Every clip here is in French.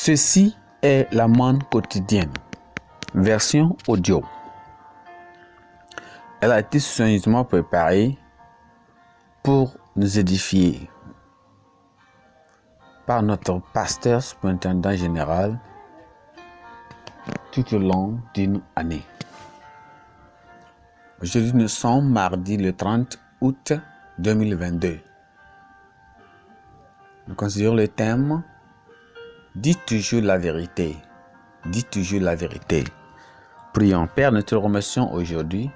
Ceci est la manne quotidienne, version audio. Elle a été soigneusement préparée pour nous édifier par notre pasteur superintendant général tout au long d'une année. Aujourd'hui, nous sommes mardi le 30 août 2022. Nous considérons le thème « Dis toujours la vérité ». Dis toujours la vérité. Prions. Père, nous te remercions aujourd'hui.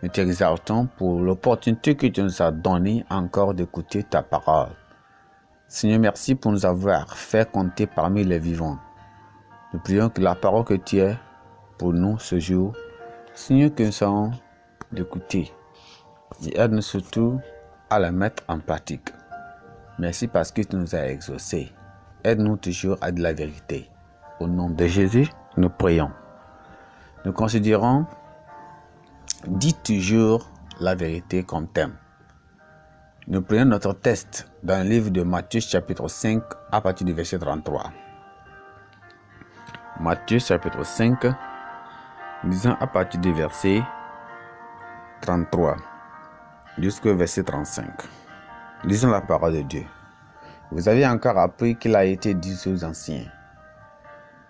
Nous t'exaltons pour l'opportunité que tu nous as donnée encore d'écouter ta parole. Seigneur, merci pour nous avoir fait compter parmi les vivants. Nous prions que la parole que tu as pour nous ce jour, Seigneur, que nous soyons d'écouter. Et aide-nous surtout à la mettre en pratique. Merci parce que tu nous as exaucés. Aide-nous toujours à dire la vérité. Au nom de Jésus, nous prions. Nous considérons « Dis toujours la vérité » comme thème. Nous prenons notre test dans le livre de Matthieu chapitre 5 à partir du verset 33. Matthieu chapitre 5, lisons à partir du verset 33 jusqu'au verset 35. Lisons la parole de Dieu. Vous avez encore appris qu'il a été dit aux anciens: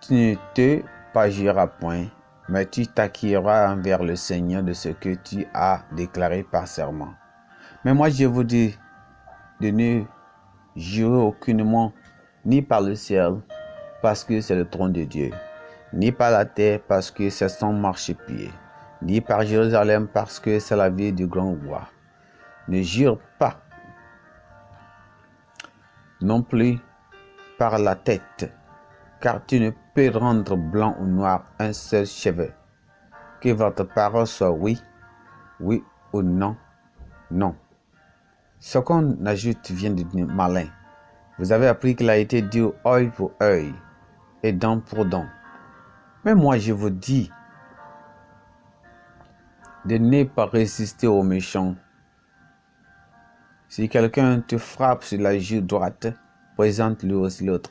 tu ne te parjureras point, mais tu t'acquitteras envers le Seigneur de ce que tu as déclaré par serment. Mais moi je vous dis de ne jurer aucunement, ni par le ciel, parce que c'est le trône de Dieu, ni par la terre, parce que c'est son marchepied, ni par Jérusalem, parce que c'est la ville du grand roi. Ne jure pas non plus par la tête, car tu ne peux rendre blanc ou noir un seul cheveu. Que votre parole soit oui, oui ou non, non. Ce qu'on ajoute vient du malin. Vous avez appris qu'il a été dit œil pour œil et dent pour dent. Mais moi je vous dis de ne pas résister aux méchants. Si quelqu'un te frappe sur la joue droite, présente-lui aussi l'autre.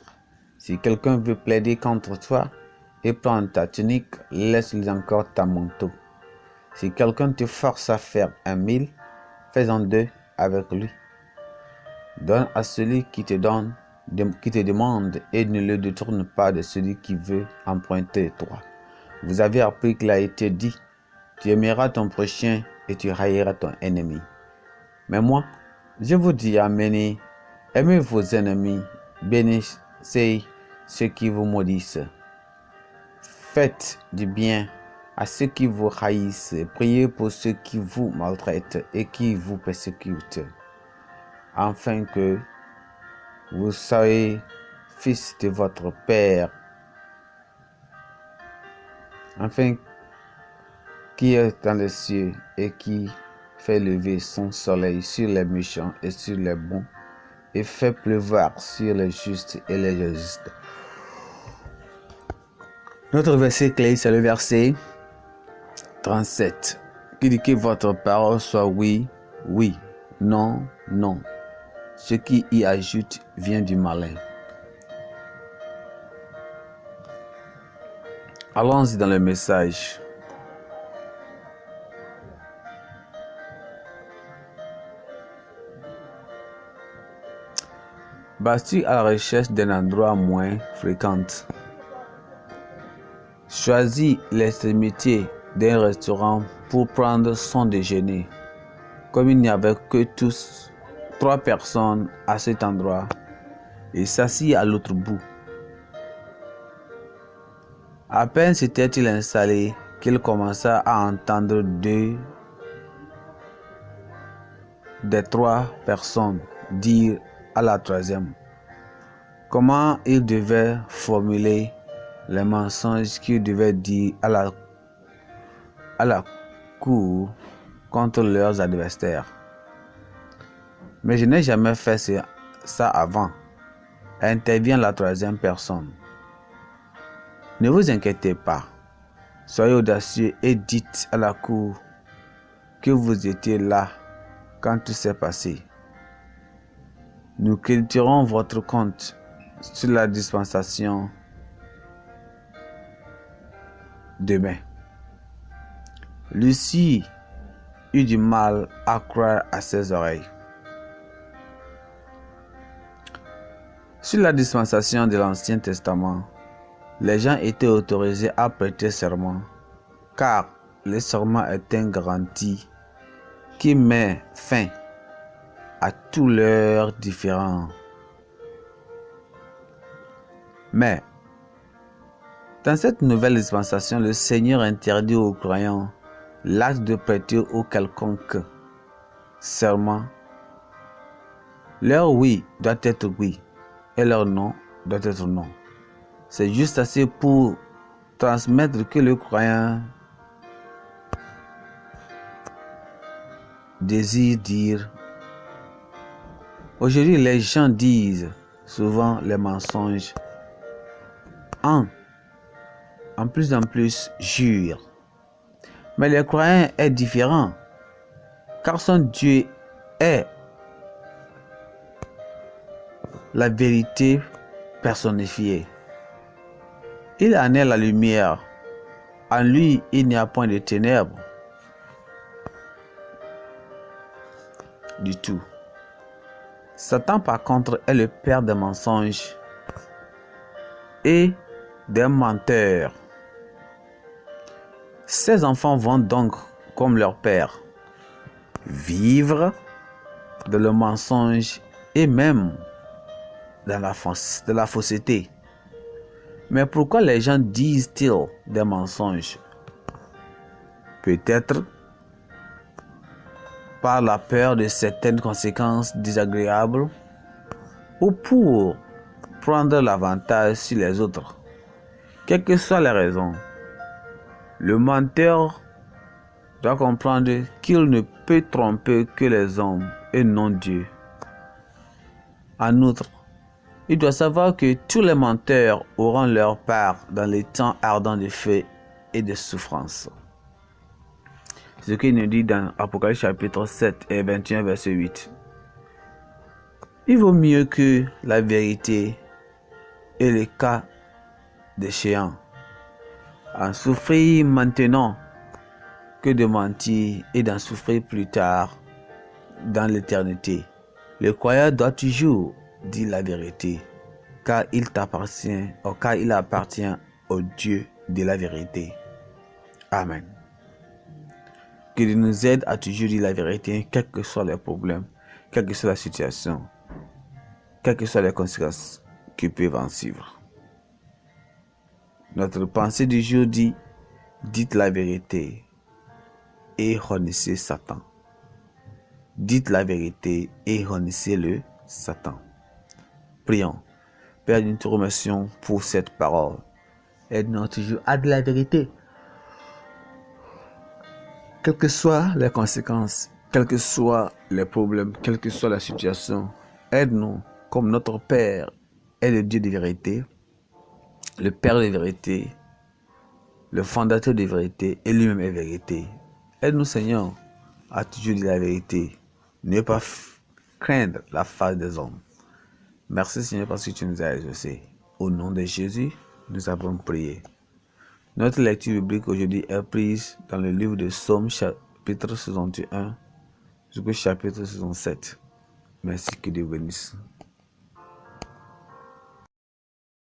Si quelqu'un veut plaider contre toi et prendre ta tunique, laisse-lui encore ta manteau. Si quelqu'un te force à faire 1 000, fais-en 2 avec lui. Donne à celui qui te demande et ne le détourne pas de celui qui veut emprunter de toi. Vous avez appris qu'il a été dit: tu aimeras ton prochain et tu haïras ton ennemi. Mais moi, je vous dis, aimez vos ennemis, bénissez ceux qui vous maudissent. Faites du bien à ceux qui vous haïssent, priez pour ceux qui vous maltraitent et qui vous persécutent, afin que vous soyez fils de votre Père, qui est dans les cieux et qui fait lever son soleil sur les méchants et sur les bons, et fait pleuvoir sur les justes et les injustes. Notre verset clé, c'est le verset 37, qui dit que votre parole soit oui, oui, non, non. Ce qui y ajoute vient du malin. Allons-y dans le message. Bâti à la recherche d'un endroit moins fréquent. Choisis l'extrémité d'un restaurant pour prendre son déjeuner. Comme il n'y avait que 3 personnes à cet endroit, il s'assit à l'autre bout. À peine s'était-il installé qu'il commença à entendre 2 des 3 personnes dire à la troisième comment il devait formuler les mensonges qu'il devait dire à la cour contre leurs adversaires. Mais je n'ai jamais fait ça avant. Intervient la troisième personne. Ne vous inquiétez pas. Soyez audacieux et dites à la cour que vous étiez là quand tout s'est passé. Nous créditerons votre compte sur la dispensation demain. Lucie eut du mal à croire à ses oreilles. Sur la dispensation de l'Ancien Testament, les gens étaient autorisés à prêter serment, car le serment est une garantie qui met fin à tous leurs différends. Mais, dans cette nouvelle dispensation, le Seigneur interdit aux croyants l'acte de prêter au quelconque serment. Leur oui doit être oui et leur non doit être non. C'est juste assez pour transmettre que le croyant désire dire. Aujourd'hui, les gens disent souvent les mensonges. En plus jurent. Mais le croyant est différent, car son Dieu est la vérité personnifiée. Il en est la lumière. En lui, il n'y a point de ténèbres du tout. Satan, par contre, est le père des mensonges et des menteurs. Ces enfants vont donc, comme leur père, vivre dans le mensonge et même dans la fausseté. Mais pourquoi les gens disent-ils des mensonges? Peut-être par la peur de certaines conséquences désagréables ou pour prendre l'avantage sur les autres. Quelles que soient les raisons, le menteur doit comprendre qu'il ne peut tromper que les hommes et non Dieu. En outre, il doit savoir que tous les menteurs auront leur part dans les temps ardents de feu et de souffrance. C'est ce qu'il nous dit dans Apocalypse chapitre 7 et 21 verset 8. Il vaut mieux que la vérité et le cas d'échéant en souffrir maintenant que de mentir et d'en souffrir plus tard dans l'éternité. Le croyant doit toujours dire la vérité, car il appartient au Dieu de la vérité. Amen. Que Dieu nous aide à toujours dire la vérité, quels que soient les problèmes, quelle que soit la situation, quelles que soient les conséquences qui peuvent en suivre. Notre pensée du jour dit: dites la vérité et honnissez Satan. Dites la vérité et honnissez le Satan. Prions. Père, nous te remercions pour cette parole. Aide-nous toujours à dire la vérité. Quelles que soient les conséquences, quels que soient les problèmes, quelle que soit la situation, aide-nous comme notre Père est le Dieu de vérité, le Père de vérité, le fondateur de vérité et lui-même est vérité. Aide-nous, Seigneur, à toujours dire la vérité, ne pas craindre la face des hommes. Merci, Seigneur, parce que tu nous as exaucés. Au nom de Jésus, nous avons prié. Notre lecture biblique aujourd'hui est prise dans le livre de Psaume chapitre 61 jusqu'au chapitre 67. Merci, que Dieu bénisse.